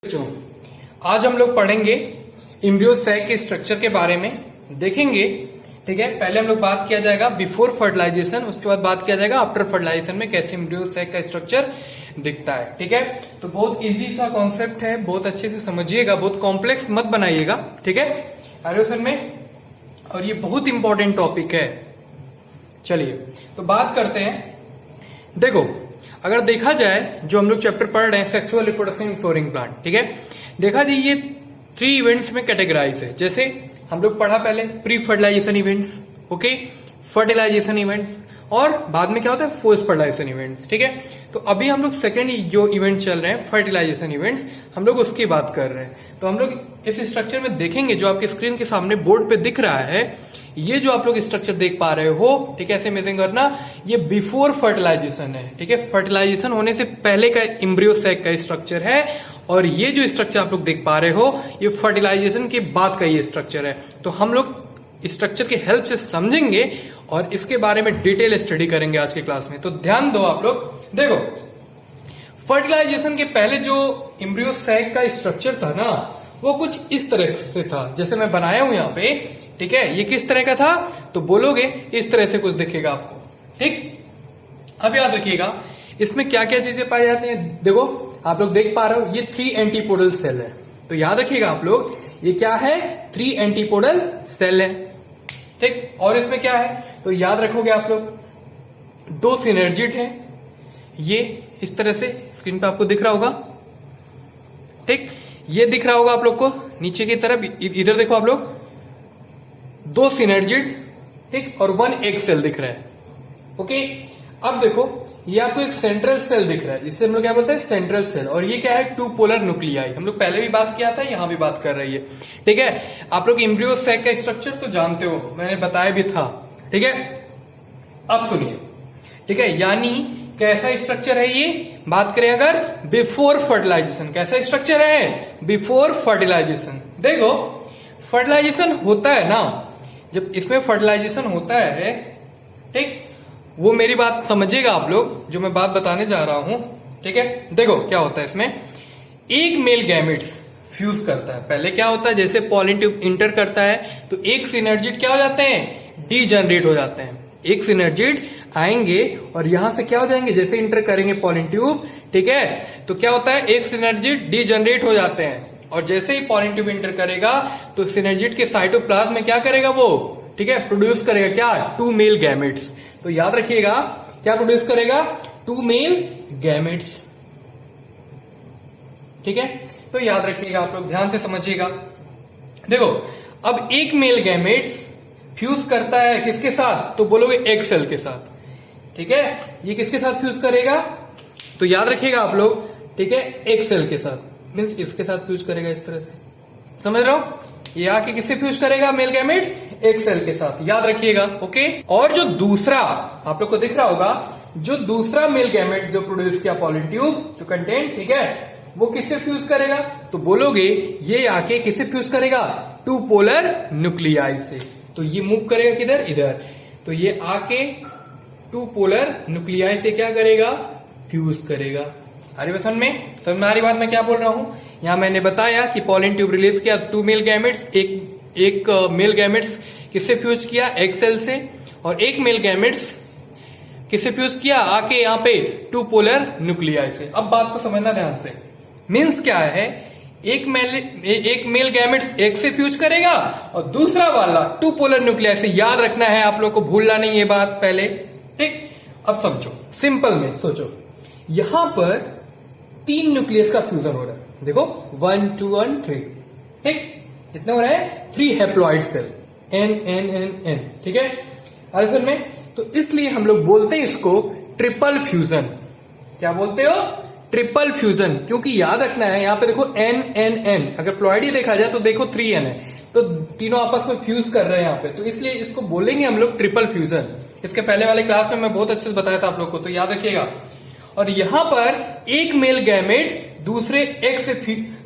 बच्चों, आज हम लोग पढ़ेंगे एम्ब्रियो सैक के स्ट्रक्चर के बारे में देखेंगे। ठीक है, पहले हम लोग बात किया जाएगा बिफोर फर्टिलाइजेशन, उसके बाद बात किया जाएगा आफ्टर फर्टिलाइजेशन में कैसे एम्ब्रियो सैक का स्ट्रक्चर दिखता है। ठीक है, तो बहुत इजी सा कॉन्सेप्ट है, बहुत अच्छे से समझिएगा, बहुत कॉम्प्लेक्स मत बनाइएगा। ठीक है, एडोलेशन में, और ये बहुत इंपॉर्टेंट टॉपिक है। चलिए तो बात करते हैं। देखो, अगर देखा जाए जो हम लोग चैप्टर पढ़ रहे हैं sexual reproduction in flowering plant, ठीक है, देखा जाए ये 3 इवेंट्स में कैटेगराइज है। जैसे हम लोग पढ़ा पहले pre fertilisation events, okay, fertilisation events, और बाद में क्या होता है पोस्ट फर्टिलाइजेशन इवेंट्स। ठीक है, तो अभी हम लोग सेकेंड जो इवेंट चल रहे हैं फर्टिलाइजेशन इवेंट्स, हम लोग उसकी बात कर रहे हैं। तो हम लोग इस स्ट्रक्चर में देखेंगे जो आपके स्क्रीन के सामने बोर्ड पे दिख रहा है, ये जो आप लोग स्ट्रक्चर देख पा रहे हो, ठीक है, ऐसे इमेजिन करना, ये बिफोर फर्टिलाइजेशन है। ठीक है, फर्टिलाइजेशन होने से पहले का एम्ब्रियो सैक का स्ट्रक्चर है, और ये जो स्ट्रक्चर आप लोग देख पा रहे हो ये फर्टिलाइजेशन के बाद का ये स्ट्रक्चर है। तो हम लोग स्ट्रक्चर की हेल्प से समझेंगे और इसके बारे में डिटेल स्टडी करेंगे आज के क्लास में। तो ध्यान दो आप लोग। देखो, फर्टिलाइजेशन के पहले जो एम्ब्रियो सैक का स्ट्रक्चर था ना, वो कुछ इस तरह से था, जैसे मैं बनाया हूं यहाँ पे। ठीक है, ये किस तरह का था तो बोलोगे इस तरह से कुछ दिखेगा आपको। ठीक, अब याद रखिएगा इसमें क्या क्या चीजें पाई जाती हैं। देखो, आप लोग देख पा रहे हो ये 3 एंटीपोडल सेल है। तो याद रखिएगा आप लोग, ये क्या है, 3 एंटीपोडल सेल है। ठीक, और इसमें क्या है तो याद रखोगे आप लोग 2 सिनर्जिड है। ये इस तरह से स्क्रीन पे आपको दिख रहा होगा। ठीक, ये दिख रहा होगा आप लोग को नीचे की तरफ, इधर देखो आप लोग, 2 सिनर्जिड, ठीक, और 1 एग सेल दिख रहा है। ओके, अब देखो ये आपको एक सेंट्रल सेल दिख रहा है, जिससे हम लोग क्या बोलते हैं सेंट्रल सेल, और ये क्या है 2 पोलर न्यूक्लियाई। हम लोग पहले भी बात किया था, यहां भी बात कर रही है। ठीक है, आप लोग एम्ब्रियो सैक का स्ट्रक्चर तो जानते हो, मैंने बताया भी था। ठीक है, अब सुनिए। ठीक है, यानी कैसा स्ट्रक्चर है ये, बात करें अगर बिफोर फर्टिलाइजेशन, कैसा स्ट्रक्चर है बिफोर फर्टिलाइजेशन। देखो, फर्टिलाइजेशन होता है ना, जब इसमें फर्टिलाइजेशन होता है, ठीक, वो मेरी बात समझिएगा आप लोग जो मैं बात बताने जा रहा हूं। ठीक है, देखो क्या होता है इसमें, एक मेल गैमेट्स फ्यूज करता है। पहले क्या होता है, जैसे पॉलिन ट्यूब इंटर करता है तो एक सिनर्जिड क्या हो जाते हैं, डीजनरेट हो जाते हैं। एक सिनर्जिड आएंगे और यहां से क्या हो जाएंगे, जैसे इंटर करेंगे पॉलिन ट्यूब, ठीक है, तो क्या होता है, एक सिनर्जिड डीजनरेट हो जाते हैं, और जैसे ही पॉलिन ट्यूब इंटर करेगा तो सिनर्जिड के साइटोप्लाज्म में क्या करेगा वो, ठीक है, प्रोड्यूस करेगा क्या, 2 मेल गैमेट्स। तो याद रखिएगा क्या प्रोड्यूस करेगा, 2 मेल गैमेट्स। ठीक है, तो याद रखिएगा आप लोग, ध्यान से समझिएगा। देखो, अब एक मेल गैमेट्स फ्यूज करता है किसके साथ, तो बोलोगे एग सेल के साथ। ठीक है, ये किसके साथ फ्यूज करेगा, तो याद रखिएगा आप लोग, ठीक है, एग सेल के साथ, मीन्स इसके साथ फ्यूज करेगा इस तरह से, समझ रहे हो, ये आके किससे फ्यूज करेगा, मेल गैमेट एक सेल के साथ, याद रखिएगा। ओके, और जो दूसरा आप लोग को दिख रहा होगा, जो दूसरा मेल गैमेट जो प्रोड्यूस किया पॉलिन ट्यूब जो कंटेंट, ठीक है, वो किससे फ्यूज करेगा, तो बोलोगे ये आके किससे फ्यूज करेगा, 2 पोलर न्यूक्लियाई से। तो ये मूव करेगा किधर, इधर, तो ये आके 2 पोलर न्यूक्लियाई से क्या करेगा, फ्यूज करेगा। अरे समझ में आ रही बात मैं क्या बोल रहा हूं। यहां मैंने बताया कि पॉलिन ट्यूब रिलीज किया 2 मेल गैमेट्स, एक मेल गैमेट्स किससे फ्यूज किया, एग सेल से, और एक मेल गैमेट्स किससे फ्यूज किया, आके यहाँ पे 2 पोलर न्यूक्लियाई से। अब बात को समझना ध्यान से, मीन्स क्या है, एक मेल गैमेट्स एग से फ्यूज करेगा और दूसरा वाला 2 पोलर न्यूक्लियाई से। याद रखना है आप लोग को, भूलना नहीं ये बात पहले। ठीक, अब समझो, सिंपल में सोचो, यहां पर 3 न्यूक्लियस का फ्यूजन हो रहा है। देखो 1 2 1 3, ठीक, कितने हो रहे हैं, 3 haploid cell, N N N N। ठीक है, असल में तो इसलिए हम लोग बोलते हैं इसको ट्रिपल फ्यूजन। क्या बोलते हो, ट्रिपल फ्यूजन, क्योंकि याद रखना है यहाँ पे देखो N N N, अगर प्लॉइड ही देखा जाए तो देखो 3N है, तो तीनों आपस में फ्यूज कर रहे हैं यहाँ पे, तो इसलिए इसको बोलेंगे हम लोग ट्रिपल फ्यूजन। इसके पहले वाले क्लास में मैं बहुत अच्छे से बताया था आप लोग को, तो याद रखिएगा। और यहां पर एक मेल गैमेट दूसरे एग से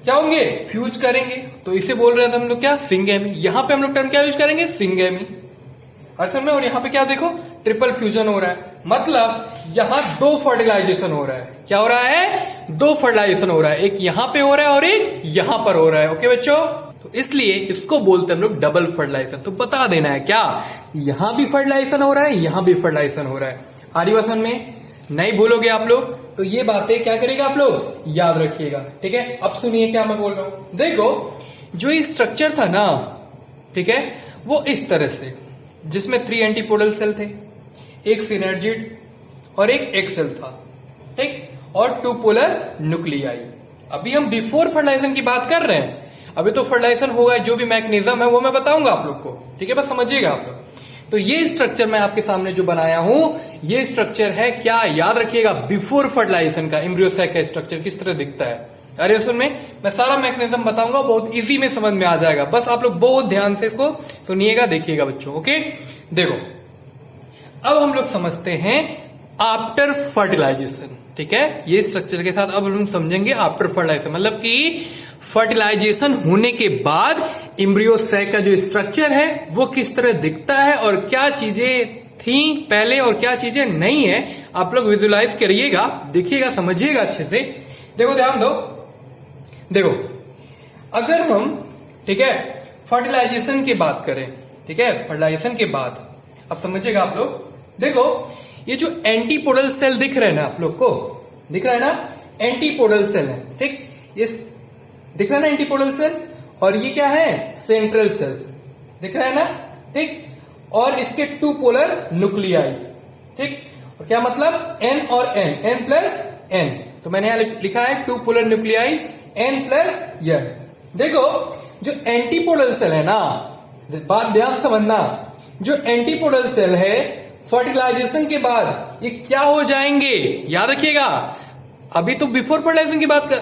क्या होंगे, फ्यूज करेंगे, तो इसे बोल रहे थे हम लोग क्या, सिंगेमी। यहां पे हम लोग टर्म क्या यूज करेंगे, सिंगेमी। अर्थन में, और यहाँ पे क्या देखो ट्रिपल फ्यूजन हो रहा है, मतलब यहां दो फर्टिलाइजेशन हो रहा है। क्या हो रहा है? दो फर्टिलाइजेशन हो रहा है, एक यहां पे हो रहा है और एक यहां पर हो रहा है। ओके बच्चों, तो इसलिए इसको बोलते हैं हम लोग डबल फर्टिलाइजेशन। तो बता देना है क्या, यहां भी फर्टिलाइजेशन हो रहा है, यहां भी फर्टिलाइजेशन हो रहा है। आरी वसन में नहीं भूलोगे आप लोग, तो ये बातें क्या करेगा आप लोग, याद रखिएगा। ठीक है, अब सुनिए क्या मैं बोल रहा हूं। देखो, जो ये स्ट्रक्चर था ना, ठीक है, वो इस तरह से, जिसमें 3 एंटीपोडल सेल थे, एक सिनर्जिड और एक एक्सेल था, ठीक, और 2 पोलर न्यूक्लियाई। अभी हम बिफोर फर्टिलाइजेशन की बात कर रहे हैं, अभी तो फर्टिलाइजेशन होगा, जो भी मैकेनिज्म है वो मैं बताऊंगा आप लोग को। ठीक है, बस समझिएगा आप लोग। तो ये स्ट्रक्चर मैं आपके सामने जो बनाया हूं, ये स्ट्रक्चर है क्या, याद रखिएगा, बिफोर फर्टिलाइजेशन का एम्ब्रियो सैक का स्ट्रक्चर किस तरह दिखता है। अरे उसमें मैं सारा मैकेनिज्म बताऊंगा, बहुत इजी में समझ में आ जाएगा। बस आप लोग बहुत ध्यान से इसको सुनिएगा, देखिएगा बच्चों। ओके, देखो अब हम लोग समझते हैं आफ्टर फर्टिलाइजेशन। ठीक है, ये स्ट्रक्चर के साथ अब हम समझेंगे आफ्टर फर्टिलाइजेशन, मतलब कि फर्टिलाइजेशन होने के बाद एम्ब्रियो सैक का जो स्ट्रक्चर है वो किस तरह दिखता है और क्या चीजें थी पहले और क्या चीजें नहीं है। आप लोग विजुलाइज करिएगा, देखिएगा, समझिएगा अच्छे से। देखो, ध्यान दो। देखो, अगर हम, ठीक है, फर्टिलाइजेशन की बात करें, ठीक है, फर्टिलाइजेशन के बाद अब समझिएगा आप लोग। देखो, ये जो एंटीपोडल सेल दिख रहे हैं ना आप लोग को, दिख रहा है ना, एंटीपोडल सेल है, ठीक, ये दिख रहा है ना एंटीपोडल सेल, और ये क्या है, सेंट्रल सेल, दिख रहा है ना, ठीक, और इसके 2 पोलर न्यूक्लियाई, ठीक, और क्या मतलब, N और N प्लस N, तो मैंने यहां लिखा है 2 polar nuclei N plus N। देखो, जो एंटीपोडल सेल है ना, बात ध्यान समझना, जो एंटीपोडल सेल है फर्टिलाइजेशन के बाद ये क्या हो जाएंगे, याद रखिएगा। अभी तो बिफोर फर्टिलाइजेशन की बात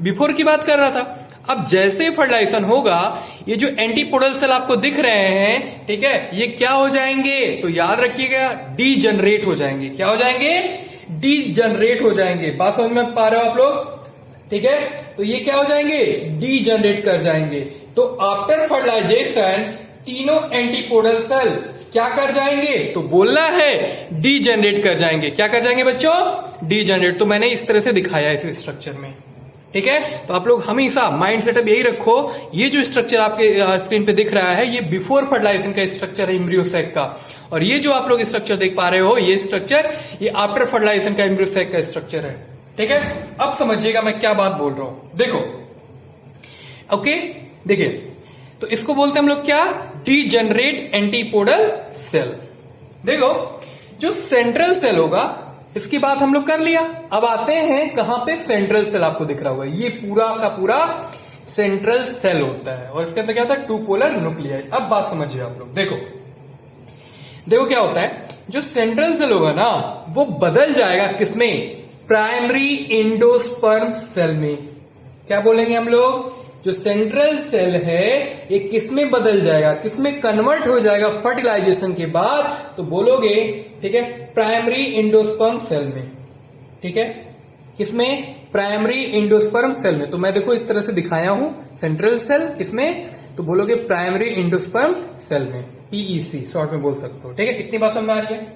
बिफोर की बात कर रहा था। अब जैसे फर्टिलाइजेशन होगा, ये जो एंटीपोडल सेल आपको दिख रहे हैं, ठीक है, ये क्या हो जाएंगे, तो याद रखिएगा, डीजनरेट हो जाएंगे। क्या हो जाएंगे, डीजनरेट हो जाएंगे। बात समझ में पा रहे हो आप लोग, ठीक है, तो ये क्या हो जाएंगे, डीजनरेट कर जाएंगे। तो आफ्टर फर्टिलाइजेशन तीनों एंटीपोडल सेल क्या कर जाएंगे, तो बोलना है डीजनरेट कर जाएंगे। क्या कर जाएंगे बच्चों, डीजनरेट। तो मैंने इस तरह से दिखाया इस स्ट्रक्चर में। ठीक है, तो आप लोग हमेशा माइंड सेटअप यही रखो, ये जो स्ट्रक्चर आपके स्क्रीन पे दिख रहा है, ये बिफोर फर्टिलाइजेशन का स्ट्रक्चर है एम्ब्रियो सैक का, और ये जो आप लोग स्ट्रक्चर देख पा रहे हो, ये स्ट्रक्चर ये आफ्टर फर्टिलाइजेशन का एम्ब्रियो सैक का स्ट्रक्चर है। ठीक है, अब समझिएगा मैं क्या बात बोल रहा हूं। देखो, ओके, देखिए, तो इसको बोलते हैं हम लोग क्या, डीजनरेट एंटीपोडल सेल। देखो, जो सेंट्रल सेल होगा, इसकी बात हम लोग कर लिया। अब आते हैं कहां पे, सेंट्रल सेल आपको दिख रहा होगा, ये पूरा का पूरा सेंट्रल सेल होता है, और इसके अंदर क्या होता है, 2 पोलर न्यूक्लियाई। अब बात समझिए आप लोग। देखो, देखो क्या होता है, जो सेंट्रल सेल होगा ना, वो बदल जाएगा किसमें, प्राइमरी एंडोस्पर्म सेल में। क्या बोलेंगे हम लोग, जो सेंट्रल सेल है ये किसमें बदल जाएगा, किसमें कन्वर्ट हो जाएगा फर्टिलाइजेशन के बाद, तो बोलोगे, ठीक है, प्राइमरी एंडोस्पर्म सेल में। ठीक है, किसमें, प्राइमरी एंडोस्पर्म सेल में। तो मैं देखो इस तरह से दिखाया हूं, सेंट्रल सेल किसमें, तो बोलोगे प्राइमरी एंडोस्पर्म सेल में, PEC शॉर्ट में बोल सकते हो। ठीक है, कितनी बात समझ में आ रही है।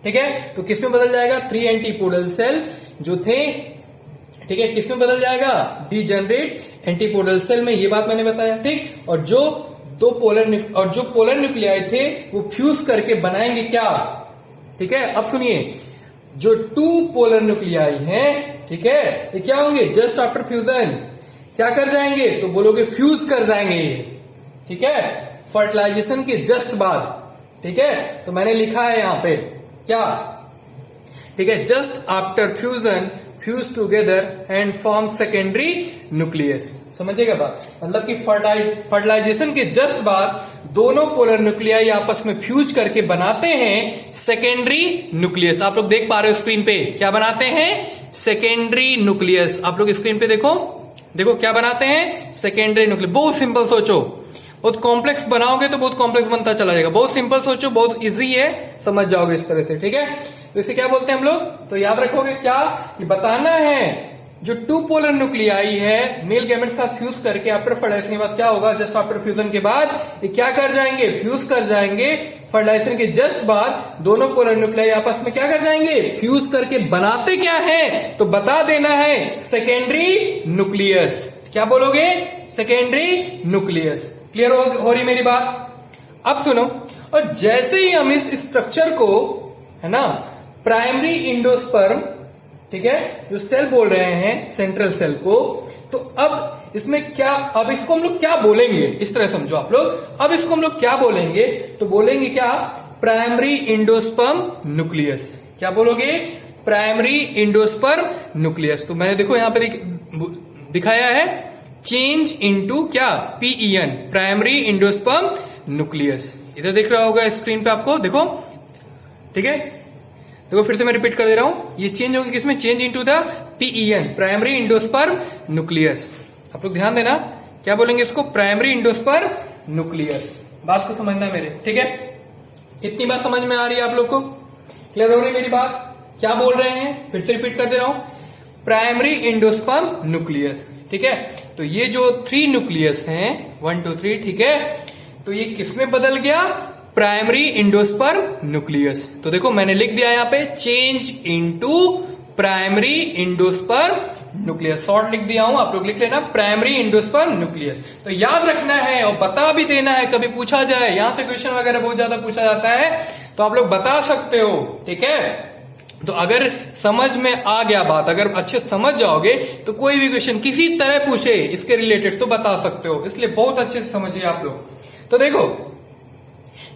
ठीक है, तो किसमें बदल जाएगा, 3 एंटीपोडल सेल जो थे, ठीक है, किसमें बदल जाएगा, डीजनरेट एंटीपोडल सेल में, ये बात मैंने बताया। ठीक, और जो पोलर न्यूक्लियाई थे वो फ्यूज करके बनाएंगे क्या, ठीक है। अब सुनिए, जो 2 पोलर न्यूक्लियाई हैं, ठीक है, ये क्या होंगे, जस्ट आफ्टर फ्यूजन क्या कर जाएंगे, तो बोलोगे फ्यूज कर जाएंगे ये। ठीक है, फर्टिलाइजेशन के जस्ट बाद। ठीक है, तो मैंने लिखा है यहां पे क्या, ठीक है, just after fusion fuse together and form secondary nucleus. समझिएगा बात, मतलब कि फर्टिलाइजेशन के जस्ट बाद दोनों पोलर न्यूक्लियाई आपस में फ्यूज करके बनाते हैं सेकेंडरी न्यूक्लियस। आप लोग देख पा रहे हो स्क्रीन पे, क्या बनाते हैं, सेकेंडरी न्यूक्लियस। आप लोग स्क्रीन पे देखो, देखो क्या बनाते हैं, सेकेंडरी न्यूक्लियस। बहुत सिंपल सोचो, बहुत कॉम्प्लेक्स बनाओगे तो बहुत कॉम्प्लेक्स बनता चला जाएगा। बहुत सिंपल सोचो, बहुत इजी है, समझ जाओगे इस तरह से। ठीक है, तो इसे क्या बोलते हैं हम लोग, तो याद रखोगे क्या, कि बताना है जो 2 पोलर न्यूक्लियाई है मेल गैमेट्स का फ्यूज करके आफ्टर फर्टिलाइजेशन के बाद क्या होगा, जस्ट आफ्टर फ्यूजन के बाद ये क्या कर जाएंगे, फ्यूज कर जाएंगे फर्टिलाइजेशन के जस्ट बाद दोनों पोलर न्यूक्लियाई आपस में क्या कर जाएंगे, फ्यूज करके बनाते क्या है, तो बता देना है सेकेंडरी न्यूक्लियस। क्या बोलोगे, सेकेंडरी न्यूक्लियस। क्लियर हो रही मेरी बात। अब सुनो, और जैसे ही हम इस स्ट्रक्चर को, है ना, प्राइमरी इंडोस्पर्म, ठीक है, जो सेल बोल रहे हैं सेंट्रल सेल को, तो अब इसमें क्या, अब इसको हम लोग क्या बोलेंगे, इस तरह समझो आप लोग। अब इसको हम लोग क्या बोलेंगे, तो बोलेंगे क्या, प्राइमरी इंडोस्पर्म न्यूक्लियस। क्या बोलोगे, प्राइमरी इंडोस्पर्म न्यूक्लियस। तो मैंने देखो यहां पे दिखाया है चेंज इनटू क्या, PEN, प्राइमरी इंडोस्पर्म न्यूक्लियस। इधर दिख रहा होगा स्क्रीन पे आपको, देखो, ठीक है। देखो फिर से मैं रिपीट कर दे रहा हूं, ये चेंज होगी किसमें, change into the PEN, primary endosperm nucleus. आप लोग ध्यान देना, क्या बोलेंगे इसको, प्राइमरी इंडोस्पर्म न्यूक्लियस। बात को समझना मेरे, ठीक है। इतनी बात समझ में आ रही है आप लोग को, क्लियर हो रही है मेरी बात। क्या बोल रहे हैं, फिर से रिपीट कर दे रहा हूं, प्राइमरी इंडोस्पर्म न्यूक्लियस, ठीक है। तो ये जो 3 न्यूक्लियस हैं, 1 2 3, ठीक है, तो ये किसमें बदल गया, प्राइमरी इंडोस्पर्म न्यूक्लियस। तो देखो मैंने लिख दिया यहाँ पे change into primary endosperm nucleus, short लिख दिया हूं, आप लोग लिख लेना प्राइमरी इंडोस्पर्म न्यूक्लियस। तो याद रखना है और बता भी देना है, कभी पूछा जाए, यहां से क्वेश्चन वगैरह बहुत ज्यादा पूछा जाता है, तो आप लोग बता सकते हो, ठीक है। तो अगर समझ में आ गया बात, अगर अच्छे समझ जाओगे तो कोई भी क्वेश्चन किसी तरह पूछे इसके रिलेटेड तो बता सकते हो, इसलिए बहुत अच्छे से समझिए आप लोग। तो देखो,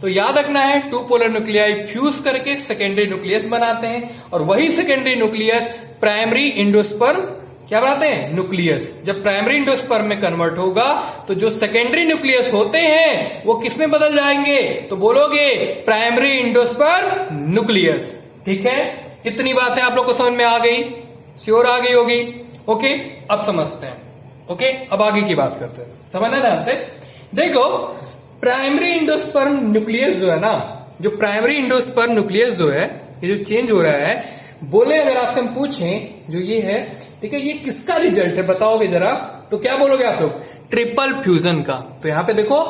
तो याद रखना है 2 पोलर न्यूक्लियाई फ्यूज करके सेकेंडरी न्यूक्लियस बनाते हैं, और वही सेकेंडरी न्यूक्लियस प्राइमरी इंडोस्पर्म क्या बनाते हैं, न्यूक्लियस। जब प्राइमरी इंडोस्पर्म में कन्वर्ट होगा तो जो सेकेंडरी न्यूक्लियस होते हैं वो किस में बदल जाएंगे, तो बोलोगे प्राइमरी इंडोस्पर्म न्यूक्लियस, ठीक है। इतनी बातें आप लोग को समझ में आ गई, श्योर आ गई होगी, ओके। अब समझते हैं, ओके, अब आगे की बात करते हैं, समझना ध्यान से। देखो प्राइमरी इंडोस्पर्म न्यूक्लियस जो है ना, जो प्राइमरी इंडोस्पर्म न्यूक्लियस जो है, ये जो चेंज हो रहा है, बोले अगर आपसे हम पूछें जो ये है, ठीक है, ये किसका रिजल्ट है बताओगे जरा, तो क्या बोलोगे आप लोग, ट्रिपल फ्यूजन का। तो यहां पे देखो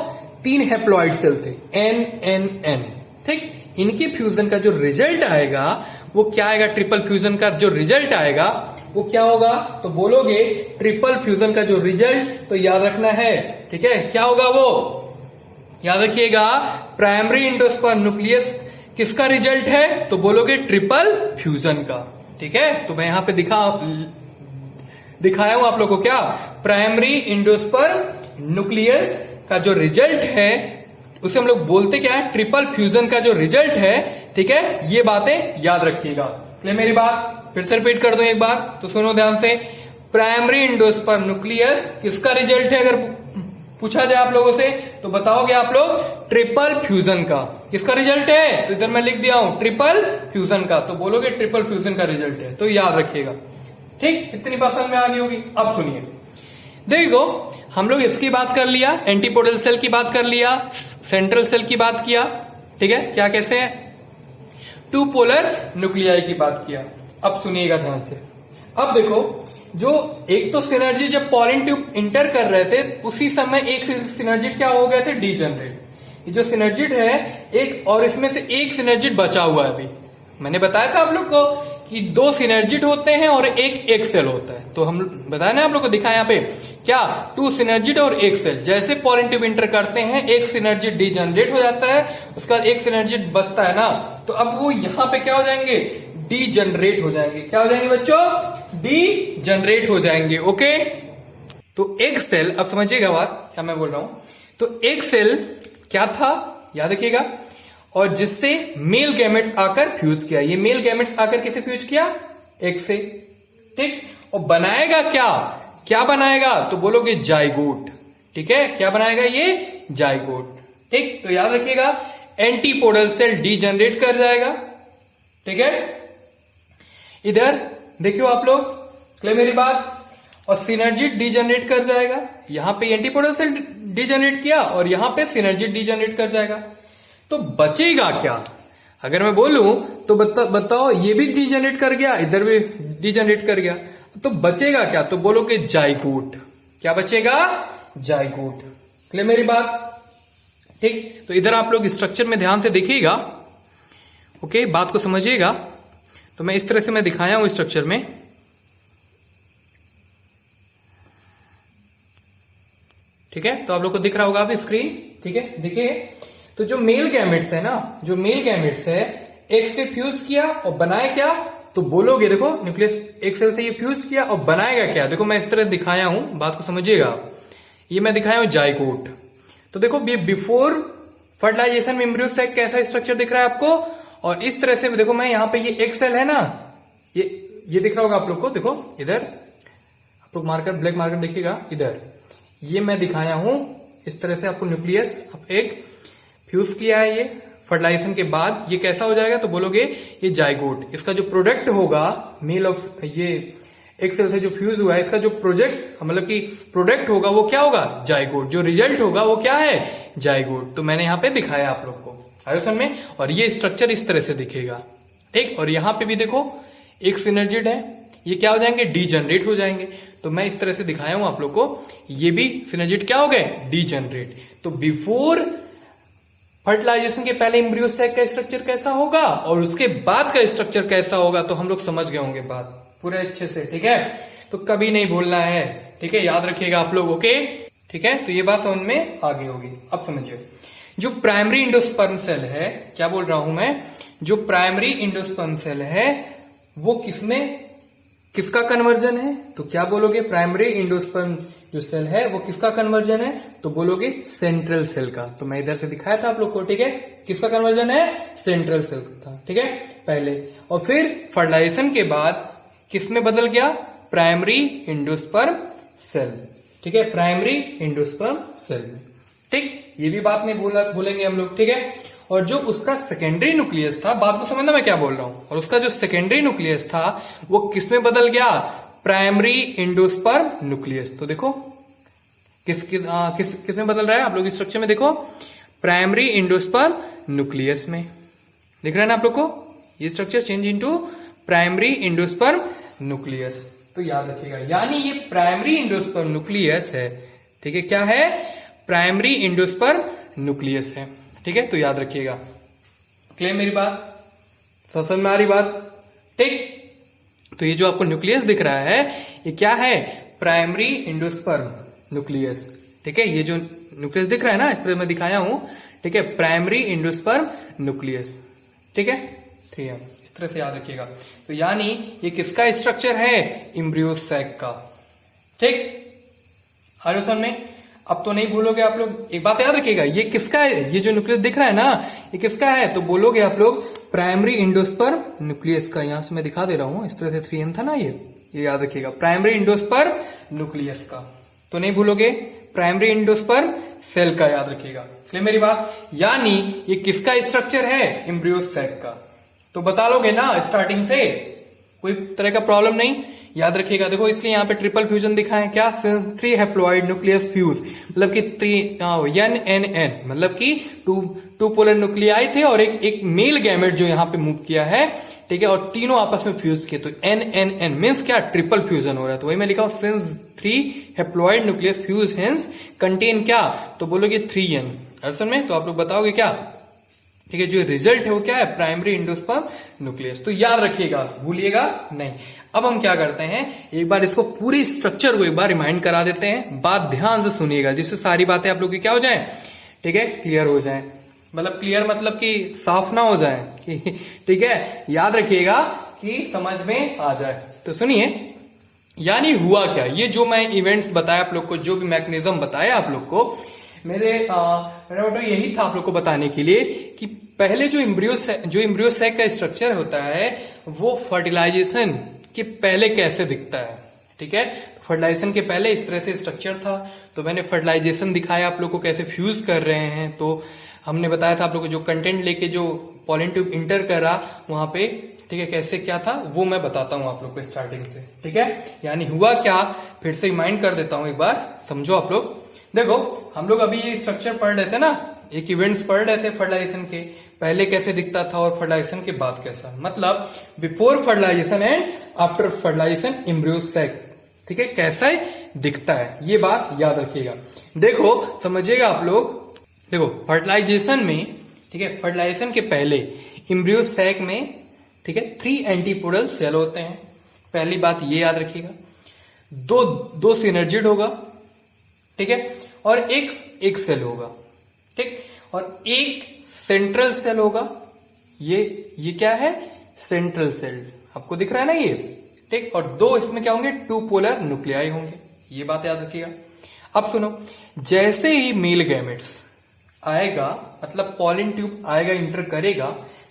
3 हैप्लॉइड सेल थे, NNN, ठीक, इनके फ्यूजन का जो रिजल्ट आएगा वो क्या आएगा, ट्रिपल फ्यूजन का जो रिजल्ट आएगा वो क्या होगा, तो बोलोगे ट्रिपल फ्यूजन का जो रिजल्ट, तो याद रखना है, ठीक है, क्या होगा वो, याद रखिएगा प्राइमरी इंडोस्पर्म न्यूक्लियस किसका रिजल्ट है, तो बोलोगे ट्रिपल फ्यूजन का, ठीक है। तो मैं यहां पे दिखाया हूं आप लोगों को, क्या प्राइमरी इंडोस्पर्म न्यूक्लियस का जो रिजल्ट है उसे हम लोग बोलते क्या है, ट्रिपल फ्यूजन का जो रिजल्ट है, ठीक है। ये बातें याद रखिएगा, क्लियर मेरी बात। फिर से रिपीट कर दो एक बार, तो सुनो ध्यान से, प्राइमरी इंडोस्पर्म न्यूक्लियस किसका रिजल्ट है, अगर पूछा जाए आप लोगों से तो बताओगे आप लोग ट्रिपल फ्यूजन का। किसका रिजल्ट है, तो इधर मैं लिख दिया हूं ट्रिपल फ्यूजन का, तो बोलोगे ट्रिपल फ्यूजन का रिजल्ट है, तो याद रखिएगा, ठीक। इतनी बात समझ में आ गई होगी। अब सुनिए, देखो हम लोग इसकी बात कर लिया, एंटीपोडल सेल की बात कर लिया, सेंट्रल सेल की बात किया, ठीक है, क्या कहते हैं, 2 पोलर न्यूक्लियाई की बात किया। अब सुनिएगा ध्यान से। अब देखो, जो एक तो सिनर्जी जब पॉलन ट्यूब इंटर कर रहे थे उसी समय एक सिनर्जिट क्या हो गए थे, डीजनरेट। ये जो सिनर्जिट है एक, और इसमें से एक सिनर्जिट बचा हुआ है। अभी मैंने बताया था आप लोग को कि 2 सिनर्जिट होते हैं और एक सेल होता है, तो हम बताया ना आप लोग को, दिखाया यहाँ पे क्या, 2 सिनर्जिट और एक सेल। जैसे पॉलन ट्यूब इंटर करते हैं एक सिनर्जिट डीजनरेट हो जाता है, उसका एक सिनर्जिट बचता है ना, तो अब वो यहां पे क्या हो जाएंगे, डीजनरेट हो जाएंगे। क्या हो जाएंगे बच्चों, डीजनरेट हो जाएंगे, ओके। तो एक सेल, अब समझिएगा बात क्या मैं बोल रहा हूं, तो एक सेल क्या था, याद रखिएगा, और जिससे मेल गैमेट्स आकर फ्यूज किया। ये मेल गैमेट्स आकर किसे फ्यूज किया, एक से, ठीक। और बनाएगा क्या, क्या बनाएगा, तो बोलोगे जाइगोट, ठीक है, क्या बनाएगा ये, जाइगोट, ठीक। तो याद रखिएगा एंटीपोडल सेल डीजनरेट कर जाएगा, ठीक है। इधर देखियो आप लोग, क्लियर मेरी बात, और सिनर्जिट डीजनरेट कर जाएगा। यहां पे एंटीपोडल सेल डीजनरेट किया और यहां पे सिनर्जिट डीजनरेट कर जाएगा। तो बचेगा क्या, अगर मैं बोलूं तो बताओ, ये भी डीजनरेट कर गया, इधर भी डीजनरेट कर गया, तो बचेगा क्या, तो बोलोगे जाइगोट। क्या बचेगा, जाइगोट, क्लियर मेरी बात, ठीक, तो इधर आप लोग स्ट्रक्चर में ध्यान से देखिएगा, ओके, बात को समझिएगा। तो मैं इस तरह से मैं दिखाया हूं स्ट्रक्चर में, ठीक है। तो आप लोग को दिख रहा होगा अभी स्क्रीन, ठीक है। देखिए, तो जो मेल गैमेट्स है ना, जो मेल गैमेट्स है, एक से फ्यूज किया और बनाया क्या, तो बोलोगे देखो न्यूक्लियस एक सेल से ये फ्यूज किया और बनाएगा क्या। देखो मैं इस तरह दिखाया हूं, बात को समझिएगा। ये मैं दिखाया हूं जाइगोट। तो देखो बिफोर फर्टिलाइजेशन में एम्ब्रियो सैक कैसा स्ट्रक्चर दिख रहा है आपको, और इस तरह से देखो मैं यहाँ पे ये एक सेल है ना, ये दिख रहा होगा आप लोग को। देखो इधर आप लोग मार्कर, ब्लैक मार्कर देखिएगा, इधर ये मैं दिखाया हूं इस तरह से आपको न्यूक्लियस एक फ्यूज किया है। ये फर्टिलाइजेशन के बाद ये कैसा हो जाएगा, तो बोलोगे ये जाइगोट। इसका जो प्रोडक्ट होगा मेल ऑफ ये एक सेल से जो फ्यूज हुआ है, इसका जो प्रोजेक्ट मतलब कि प्रोडक्ट होगा वो क्या होगा, जाइगोट। जो रिजल्ट होगा वो क्या है, जाइगोट। तो मैंने यहाँ पे दिखाया आप लोग को आयोसन में, और ये स्ट्रक्चर इस तरह से दिखेगा, ठीक। और यहाँ पे भी देखो एक सिनर्जिड है, ये क्या हो जाएंगे, डीजनरेट हो जाएंगे। तो मैं इस तरह से दिखाया हूं आप लोग को, ये भी सिनर्जिड क्या हो गए, डीजनरेट। तो बिफोर फर्टिलाइजेशन के पहले एम्ब्रियो सैक का स्ट्रक्चर कैसा होगा और उसके बाद का स्ट्रक्चर कैसा होगा, तो हम लोग समझ गए होंगे बात पूरे अच्छे से, ठीक है। तो कभी नहीं भूलना है, ठीक है, याद रखिएगा आप लोग, ओके, ठीक है। तो ये बात समझ में आ गई होगी। अब समझिए, जो प्राइमरी इंडोस्पर्म सेल है, क्या बोल रहा हूं मैं, जो प्राइमरी इंडोस्पर्म सेल है वो किसका कन्वर्जन है, तो क्या बोलोगे, प्राइमरी इंडोस्पर्म जो सेल है वो किसका कन्वर्जन है, तो बोलोगे सेंट्रल सेल का। तो मैं इधर से दिखाया था आप लोग को, ठीक है, किसका कन्वर्जन है, सेंट्रल सेल का, ठीक है, पहले। और फिर फर्टिलाइजेशन के बाद किस में बदल गया, प्राइमरी इंडोस्पर्म सेल, ठीक है, प्राइमरी इंडोस्पर्म सेल में, ठीक। ये भी बात नहीं भूलेंगे हम लोग, ठीक है। और जो उसका सेकेंडरी न्यूक्लियस था, बात को समझना मैं क्या बोल रहा हूं, और उसका जो सेकेंडरी न्यूक्लियस था वो किस में बदल गया, प्राइमरी इंडोस्पर्म न्यूक्लियस। तो देखो किस में बदल रहा है, आप लोग स्ट्रक्चर में देखो, प्राइमरी इंडोस्पर्म न्यूक्लियस में दिख रहा है ना आप लोग को, ये structure change into primary endosperm nucleus. तो याद रखिएगा, यानी ये प्राइमरी इंडोस्पर्म न्यूक्लियस है, ठीक है, क्या है, प्राइमरी इंडोस्पर्म न्यूक्लियस है, ठीक है। तो याद रखिएगा, क्लियर मेरी बात, समझ में आ रही बात, ठीक। तो ये जो आपको न्यूक्लियस दिख रहा है ये क्या है, प्राइमरी इंडोस्पर्म न्यूक्लियस, ठीक है। ये जो न्यूक्लियस दिख रहा है ना, इस तरह मैं दिखाया हूं, ठीक है, प्राइमरी इंडोस्पर्म न्यूक्लियस, ठीक है, ठीक है, इस तरह से याद रखिएगा। तो यानी ये किसका स्ट्रक्चर है, एम्ब्रियो सैक का, ठीक, आयोसन में। अब तो नहीं भूलोगे आप लोग, एक बात याद रखिएगा, ये किसका है, ये जो न्यूक्लियस दिख रहा है ना, ये किसका है, तो बोलोगे आप लोग प्राइमरी इंडोस्पर्म न्यूक्लियस का। यहां से मैं दिखा दे रहा हूं, इस तरह से 3n था ना, ये याद रखिएगा, प्राइमरी इंडोस्पर्म न्यूक्लियस का। तो नहीं भूलोगे, प्राइमरी इंडोस्पर्म सेल का, याद रखिएगा, इसलिए मेरी बात। यानी ये किसका स्ट्रक्चर है, एम्ब्रियो सैक का। तो बता लोगे ना स्टार्टिंग से, कोई तरह का प्रॉब्लम नहीं, याद रखिएगा। देखो इसके यहाँ पे ट्रिपल फ्यूजन दिखा है, क्या, 3 हैप्लॉइड न्यूक्लियस फ्यूज, मतलब कि 3 NNN, मतलब कि टू पोलर न्यूक्लियाई थे और एक मेल गैमेट जो यहाँ पे मूव किया है, ठीक है, और तीनों आपस में फ्यूज किए, तो NNN मीन्स क्या, ट्रिपल फ्यूजन हो रहा है। तो वही मैं लिखा हूं, since 3 haploid nucleus fuse hence contain क्या, तो बोलोगे 3N असल में। तो आप लोग बताओगे क्या, ठीक है, जो रिजल्ट है वो क्या है, प्राइमरी इंडोस्पर्म न्यूक्लियस। तो याद रखिएगा, भूलिएगा नहीं। अब हम क्या करते हैं, एक बार इसको पूरी स्ट्रक्चर को एक बार रिमाइंड करा देते हैं, बात ध्यान से सुनिएगा, जिससे सारी बातें आप लोग की क्या हो जाए, ठीक है, क्लियर हो जाए। मतलब क्लियर मतलब कि साफ ना हो जाए, ठीक है, याद रखिएगा कि समझ में आ जाए। तो सुनिए, यानी हुआ क्या, ये जो मैं इवेंट्स बताया आप लोग को, जो भी मैकेनिज्म बताया आप लोग को, मेरा मोटो यही था आप लोग को बताने के लिए कि पहले जो एम्ब्रियो सैक का स्ट्रक्चर होता है वो फर्टिलाइजेशन के पहले कैसे दिखता है, ठीक है। फर्टिलाइजेशन के पहले इस तरह से स्ट्रक्चर था। तो मैंने फर्टिलाइजेशन दिखाया आप लोग को कैसे फ्यूज कर रहे हैं। तो हमने बताया था आप लोग को जो कंटेंट लेके जो पॉलन ट्यूब इंटर करा वहां पे, ठीक है, कैसे क्या था वो मैं बताता हूं आप लोग को स्टार्टिंग से, ठीक है। यानी हुआ क्या, फिर से रिमाइंड कर देता हूं एक बार, समझो आप लोग। देखो हम लोग अभी ये स्ट्रक्चर पढ़ रहे थे ना, एक इवेंट्स पढ़ रहे थे फर्टिलाइजेशन के पहले कैसे दिखता था और फर्टिलाइजेशन के बाद कैसा, मतलब before fertilisation and after fertilisation embryo sac, ठीक है, कैसा दिखता है, ये बात याद रखिएगा। देखो समझिएगा आप लोग, देखो फर्टिलाइजेशन में, ठीक है, फर्टिलाइजेशन के पहले एम्ब्रियो सैक में, ठीक है, 3 एंटीपोडल सेल होते हैं। पहली बात ये याद रखिएगा। दो सिनर्जिड होगा, ठीक है, और एक सेल होगा, ठीक, और एक सेंट्रल सेल होगा। ये क्या है? सेंट्रल सेल, आपको दिख रहा है ना ये, ठीक। और 2 इसमें क्या होंगे? 2 पोलर न्यूक्लियाई होंगे। ये बात याद रखिएगा। अब सुनो, जैसे ही मेल गैमेट्स आएगा, मतलब पॉलिन ट्यूब आएगा, इंटर करेगा,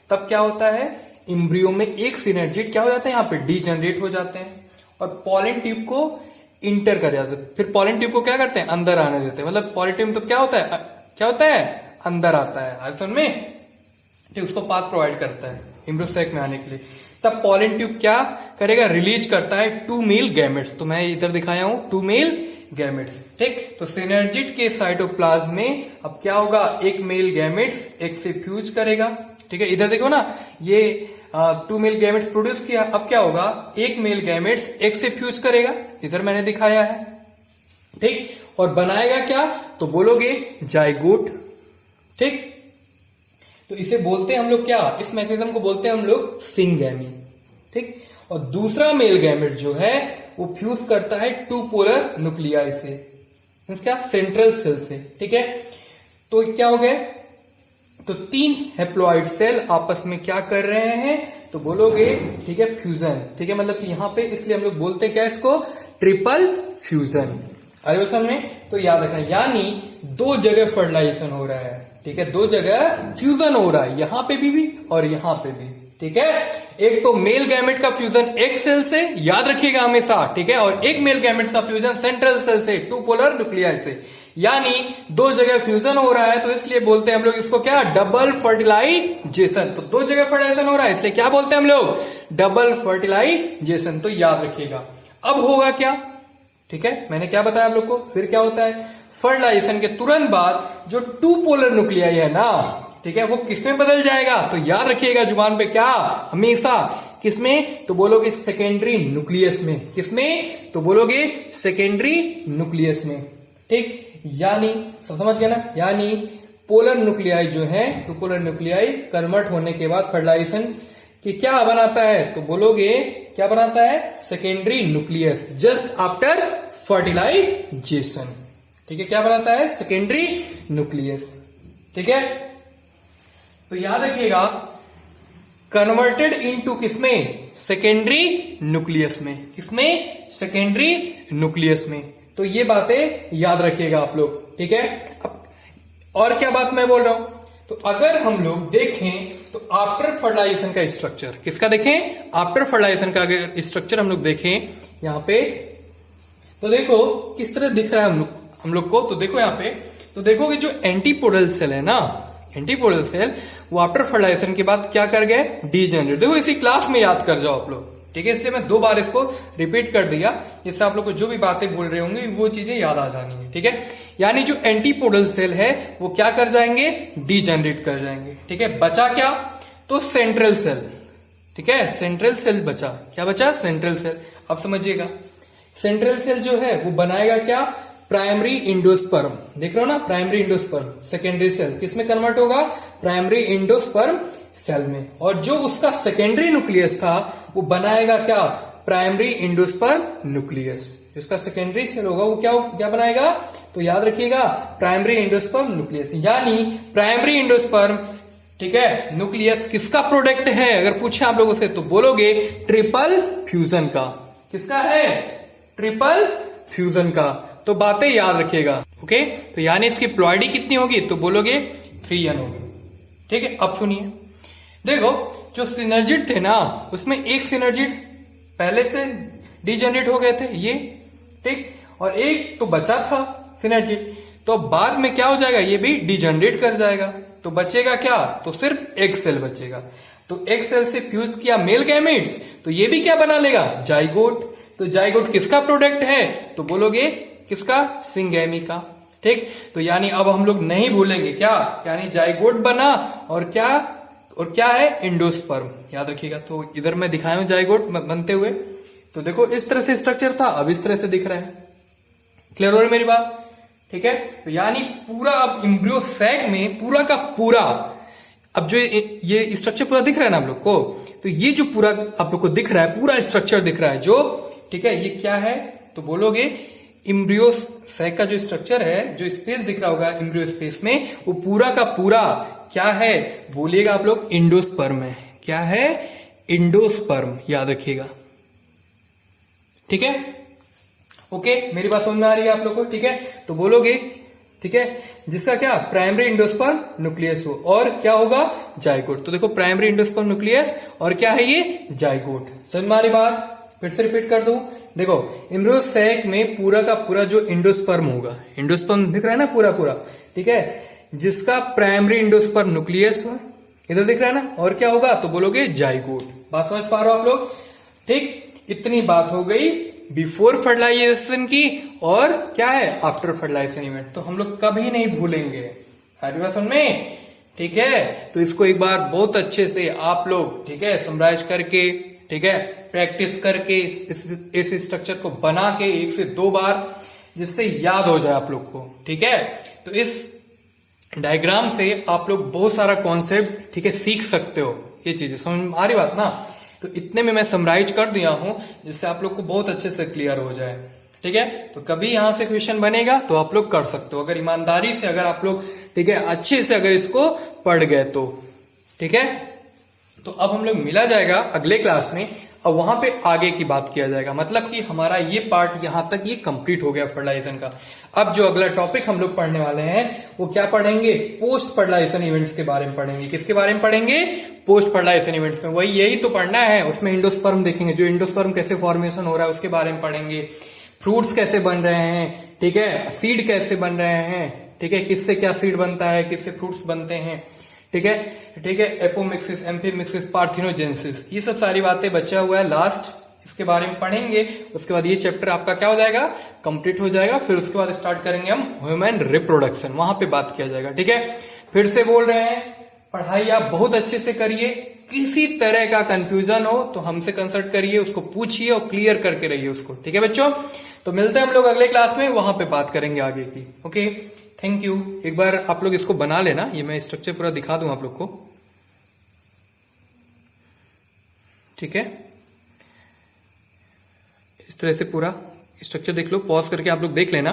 तब क्या होता है? एम्ब्रियो में एक सिनर्जिड क्या हो जाता है? यहाँ पे डीजनरेट हो जाते हैं और पॉलिन ट्यूब को इंटर कर जाते हैं। फिर पॉलिन ट्यूब को क्या करते हैं? अंदर आने देते हैं। मतलब पॉलिन ट्यूब तो क्या होता है? अंदर आता है आयतन में, ठीक, उसको पाथ प्रोवाइड करता है एम्ब्रियो सैक में आने के लिए। तब पॉलिन ट्यूब क्या करेगा? रिलीज करता है 2 मेल गैमेट्स। तो मैं इधर दिखाया हूं 2 मेल गैमेट्स, ठीक। तो सिनर्जिड के साइटोप्लाज्म में अब क्या होगा? एक मेल गैमेट्स एक से फ्यूज करेगा, ठीक है। इधर देखो ना, ये 2 मेल गैमेट्स प्रोड्यूस किया। अब क्या होगा? एक मेल गैमेट्स एक से फ्यूज करेगा, इधर मैंने दिखाया है, ठीक। और बनाएगा क्या? तो बोलोगे जाइगोट, ठीक। तो इसे बोलते हैं हम लोग क्या? इस मैकेनिज्म को बोलते हैं हम लोग सिंगैमी, ठीक। और दूसरा मेल गैमेट जो है वो फ्यूज करता है 2 पोलर न्यूक्लियाई से, क्या? सेंट्रल सेल से, ठीक है। तो क्या हो गए? तो 3 हैप्लॉइड सेल आपस में क्या कर रहे हैं? तो बोलोगे, ठीक है, फ्यूजन, ठीक है। मतलब कि यहां पे इसलिए हम लोग बोलते हैं क्या इसको? Triple fusion. अरे वो में तो याद रखना, यानी 2 जगह फर्टिलाइजेशन हो रहा है, ठीक है, 2 जगह फ्यूजन हो रहा है, यहां पे भी और यहां पे भी, ठीक है। एक तो मेल गैमेट का फ्यूजन एक सेल से, याद रखिएगा हमेशा, ठीक है, और एक मेल गैमेट का फ्यूजन सेंट्रल सेल से 2 पोलर न्यूक्लियाई से, यानी 2 जगह फ्यूजन हो रहा है। तो इसलिए बोलते हैं हम लोग इसको क्या? Double fertilisation. तो 2 जगह फर्टिलाइजेशन हो रहा है, इसलिए क्या बोलते हैं हम लोग? Double fertilisation. तो याद रखिएगा। अब होगा क्या? ठीक है, मैंने क्या बताया आप लोग को? फिर क्या होता है? फर्टिलाइजेशन के तुरंत बाद जो 2 पोलर न्यूक्लियाई है ना, ठीक है, वो किसमें बदल जाएगा? तो याद रखिएगा जुबान पे क्या हमेशा, किसमें? तो बोलोगे सेकेंडरी न्यूक्लियस में। किसमें? तो बोलोगे सेकेंडरी न्यूक्लियस में, ठीक। यानी समझ गए ना, यानी पोलर न्यूक्लियाई जो है, 2 पोलर न्यूक्लियाई कन्वर्ट होने के बाद फर्टिलाइजेशन कि क्या बनाता है? तो बोलोगे क्या बनाता है? Secondary nucleus just after fertilisation, ठीक है। क्या बनाता है? सेकेंडरी न्यूक्लियस, ठीक है। तो याद रखिएगा, कन्वर्टेड इनटू किसमें? सेकेंडरी न्यूक्लियस में। किसमें? सेकेंडरी न्यूक्लियस में। तो ये बातें याद रखिएगा आप लोग, ठीक है। अब और क्या बात मैं बोल रहा हूं? तो अगर हम लोग देखें तो आफ्टर फर्टिलाइजेशन का स्ट्रक्चर, किसका देखें? आफ्टर फर्टिलाइजेशन का अगर स्ट्रक्चर हम लोग देखें यहां पे, तो देखो किस तरह दिख रहा है हम लोग को। तो देखो यहां पे, तो देखोगे जो एंटीपोडल सेल है ना, एंटीपोडल सेल, वो आफ्टर फर्टिलाइजेशन के बाद क्या कर गए? डीजनरेट। देखो इसी क्लास में याद कर जाओ आप लोग, ठीक है। इसलिए मैं 2 बार इसको रिपीट कर दिया, जिससे आप लोग को जो भी बातें बोल रहे होंगे वो चीजें याद आ जानी है, ठीक है। यानी जो एंटीपोडल सेल है वो क्या कर जाएंगे? डीजनरेट कर जाएंगे, ठीक है। बचा क्या? तो सेंट्रल सेल, ठीक है, सेंट्रल सेल बचा। क्या बचा? Central cell. अब समझिएगा, सेंट्रल सेल जो है वो बनाएगा क्या? Primary endosperm. देख रहे हो ना, प्राइमरी इंडोस्पर्म। सेकेंडरी सेल किसमें कन्वर्ट होगा? प्राइमरी इंडोस्पर्म सेल में। और जो उसका सेकेंडरी न्यूक्लियस था वो बनाएगा क्या? Primary endosperm nucleus. जिसका सेकेंडरी सेल होगा वो क्या बनाएगा? तो याद रखिएगा, प्राइमरी इंडोस्पर्म न्यूक्लियस। यानी प्राइमरी इंडोस्पर्म, ठीक है, न्यूक्लियस किसका प्रोडक्ट है? अगर पूछे आप लोगों से तो बोलोगे ट्रिपल फ्यूजन का। किसका है? ट्रिपल फ्यूजन का। तो बातें याद रखिएगा, ओके। तो यानी इसकी प्लॉइडी कितनी होगी? तो बोलोगे 3n होगी, ठीक है। अब सुनिए, देखो जो सिनर्जिड थे ना, उसमें एक सिनर्जिड पहले से डीजनरेट हो गए थे ये, ठीक, और एक तो बचा था सिनर्जिड, तो बाद में क्या हो जाएगा? ये भी डीजनरेट कर जाएगा। तो बचेगा क्या? तो सिर्फ एक सेल बचेगा। तो एक सेल से फ्यूज किया मेल गैमेट्स, तो ये भी क्या बना लेगा? जाइगोट। तो जाइगोट किसका प्रोडक्ट है? तो बोलोगे किसका? सिंगैमी का, ठीक। तो यानी अब हम लोग नहीं भूलेंगे क्या? यानी जाइगोट बना और क्या है? इंडोस्पर्म। याद रखिएगा। तो इधर मैं दिखाया हूं जाइगोट बनते हुए। तो देखो इस तरह से स्ट्रक्चर था, अब इस तरह से दिख रहा है। क्लियर हो रही मेरी बात? ठीक है। तो यानी पूरा अब एम्ब्रियो सैक में पूरा का पूरा, अब जो ये स्ट्रक्चर पूरा दिख रहा है ना आप लोग को, तो ये जो पूरा आप लोग को दिख रहा है, पूरा स्ट्रक्चर दिख रहा है जो, ठीक है, ये क्या है तो बोलोगे एम्ब्रियो सैक का जो स्ट्रक्चर है, जो स्पेस दिख रहा होगा एम्ब्रियो स्पेस में, वो पूरा का पूरा क्या है बोलिएगा आप लोग, एंडोस्पर्म है। क्या है? एंडोस्पर्म, याद रखिएगा। ठीक है, ओके, मेरी बात समझ में आ रही है आप लोग को? ठीक है, तो बोलोगे, ठीक है, जिसका क्या प्राइमरी एंडोस्पर्म न्यूक्लियस हो, और क्या होगा जाइगोट। तो देखो प्राइमरी एंडोस्पर्म न्यूक्लियस और क्या है ये जाइगोट। समझ में आ रही बात? फिर से रिपीट कर दूं, देखो एम्ब्रियो सैक में पूरा का पूरा जो एंडोस्पर्म होगा, एंडोस्पर्म दिख रहा है ना पूरा पूरा, ठीक है, जिसका प्राइमरी एंडोस्पर्म न्यूक्लियस हो, इधर दिख रहा है ना, और क्या होगा तो बोलोगे जाइगोट। बात समझ पा रहे हो आप लोग? ठीक, इतनी बात हो गई बिफोर फर्टिलाइजेशन की, और क्या है आफ्टर फर्टिलाइजेशन इवेंट। तो हम लोग कभी नहीं भूलेंगे, समझ में? ठीक है, तो इसको एक बार बहुत अच्छे से आप लोग, ठीक है, समराइज करके, ठीक है, प्रैक्टिस करके इस स्ट्रक्चर को बना के 1 से 2 बार, जिससे याद हो जाए आप लोग को। ठीक है, तो इस डायग्राम से आप लोग बहुत सारा कॉन्सेप्ट, ठीक है, सीख सकते हो। ये चीजें समझ आ रही बात ना? तो इतने में मैं समराइज कर दिया हूं, जिससे आप लोग को बहुत अच्छे से क्लियर हो जाए। ठीक है, तो कभी यहां से क्वेश्चन बनेगा तो आप लोग कर सकते हो, अगर ईमानदारी से, अगर आप लोग, ठीक है, अच्छे से अगर इसको पढ़ गए तो। ठीक है, तो अब हम लोग मिला जाएगा अगले क्लास में, अब वहां पे आगे की बात किया जाएगा। मतलब कि हमारा ये पार्ट यहां तक ये कंप्लीट हो गया फर्टिलाइजेशन का। अब जो अगला टॉपिक हम लोग पढ़ने वाले हैं वो क्या पढ़ेंगे? पोस्ट फर्टिलाइजेशन इवेंट्स के बारे में पढ़ेंगे। किसके बारे में पढ़ेंगे? पोस्ट फर्टिलाइजेशन इवेंट्स में। वही यही तो पढ़ना है, उसमें एंडोस्पर्म देखेंगे, जो एंडोस्पर्म कैसे फॉर्मेशन हो रहा है उसके बारे में पढ़ेंगे, फ्रूट्स कैसे बन रहे हैं, ठीक है, सीड कैसे बन रहे हैं, ठीक है, किससे क्या सीड बनता है, किससे फ्रूट्स बनते हैं, ठीक है, ठीक है, एपोमिक्सिस, एम्फीमिक्सिस, पार्थिनोजेनेसिस, ये सब सारी बातें बचा हुआ है लास्ट, इसके बारे में पढ़ेंगे। उसके बाद ये चैप्टर आपका क्या हो जाएगा? कंप्लीट हो जाएगा। फिर उसके बाद स्टार्ट करेंगे हम ह्यूमन रिप्रोडक्शन, वहां पे बात किया जाएगा। ठीक है, फिर से बोल रहे हैं, पढ़ाई आप बहुत अच्छे से करिए, किसी तरह का कंफ्यूजन हो तो हमसे कंसल्ट करिए, उसको पूछिए और क्लियर करके रहिए उसको। ठीक है बच्चों, तो मिलते हैं हम लोग अगले क्लास में, वहां पे बात करेंगे आगे की। Okay, thank you. एक बार आप लोग इसको बना लेना, ये मैं स्ट्रक्चर पूरा दिखा दूं आप लोग को। ठीक है, इस तरह से पूरा स्ट्रक्चर देख लो, पॉज करके आप लोग देख लेना।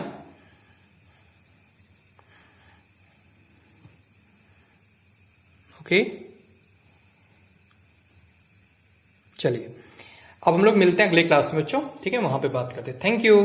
ओके, चलिए अब हम लोग मिलते हैं अगले क्लास में बच्चों। ठीक है, वहां पे बात करते हैं। Thank you.